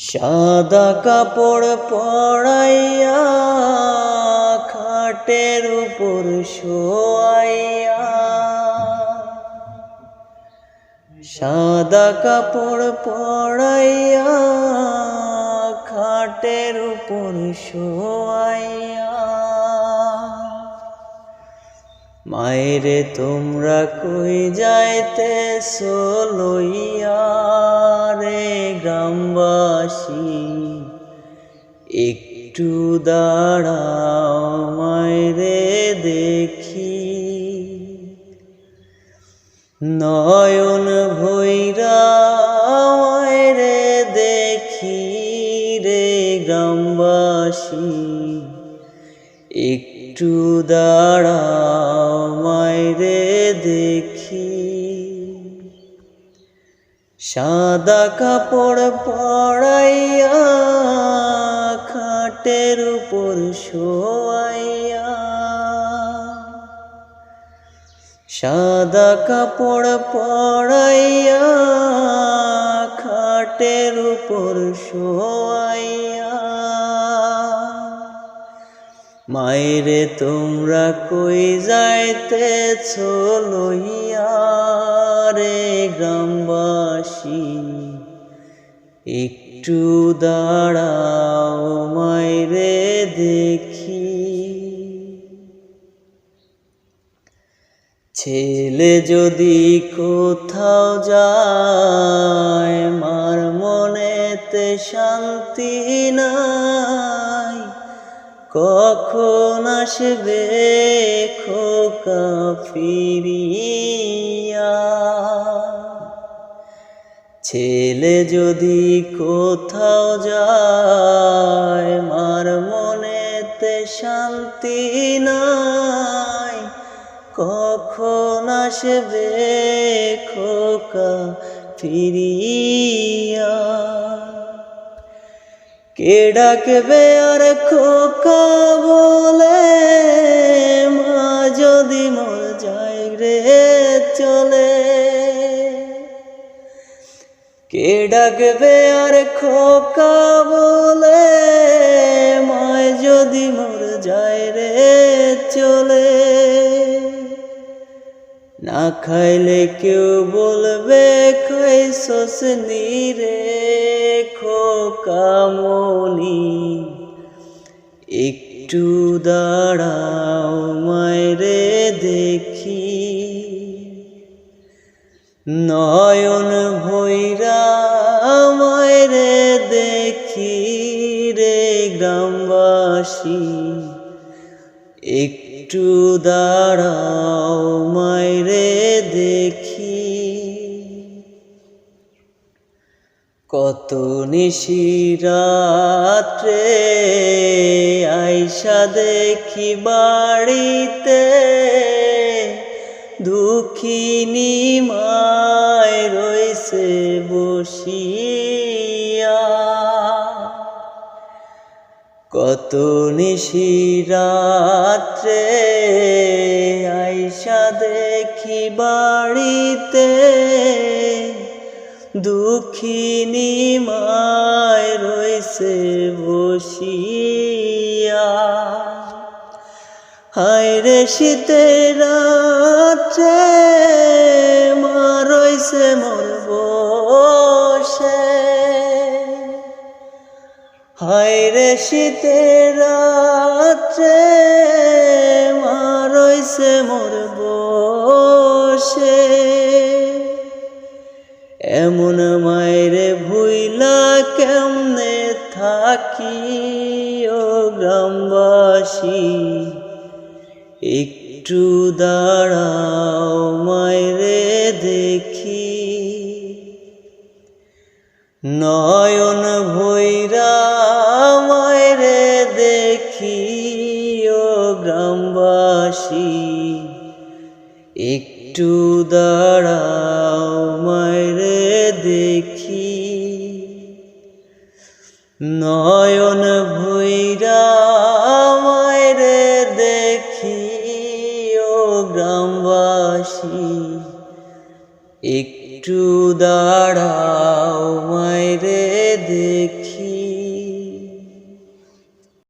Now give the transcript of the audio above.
সাদা কাপড় পরাইয়া খাটের উপর শোয়াইয়া, সাদা কাপড় পরাইয়া খাটের উপর শোয়াইয়া। মায়েরে তোমরা কই যাইতেছো লইয়া রে গ্রামবাসী, একটু দাঁড়াও মায়েরে দেখি। নয়ন ভৈরা মায়েরে দেখি রে গ্রামবাসী, একটু দাঁড়াও মায়েরে দেখি। সাদা কাপড় পরাইয়া খাটের উপর শোয়াইয়া, সাদা কাপড় পরাইয়া খাটের উপর শোয়াইয়া। মায়েরে তোমরা কই যাইতেছো লইয়া রে গ্রামবাসী, একটু দাঁড়াও মায়েরে দেখি। ছেলে যদি কোথাও যায় মার মনেতে শান্তি নাই, কখন আসবে খোকা ফিরিয়া। ছেলে যদি কোথাও যায় মার মনেতে শান্তি নাই, কখন আসবে খোকা ফিরিয়া। কে ডাকবে আর খোকা বলে, মা যদি মর যায় রে চলে। কে ডাকবে আর খোকা বলে, মা যদি মর যায় রে চলে। না খাইলে কেউ বলবে খাইছস নি রে খোকা মনি, একটু দাঁড়াও মায়েরে দেখি। নয়ন ভৈরা মায়েরে দেখি রে গ্রামবাসী, একটু দাঁড়াও মায়েরে দেখি। কত নিশিরাত্রে আইসা দেখি বাড়িতে, দুঃখিনী মায় রইছে বসিয়া। কত নিশিরাত্রে আইসা দেখি বাড়িতে, দুঃখিনী মায় রইছে বসিয়া। হায় রে শীতের রাত্রে মা রইছে মোর বসে, হায় রে শীতের রাত্রে মা রইছে মোর বসে। এমন মায়েরে ভুইলা কেমনে থাকি ও গ্রামবাসী, একটু দাঁড়াও মায়েরে দেখি। নয়ন ভৈরা মায়েরে দেখি ও গ্রামবাসী, একটু দাঁড়াও মায়েরে দেখি। নয়ন ভৈরা মায়েরে দেখি ও গ্রামবাসী, একটু দাঁড়াও মায়েরে দেখি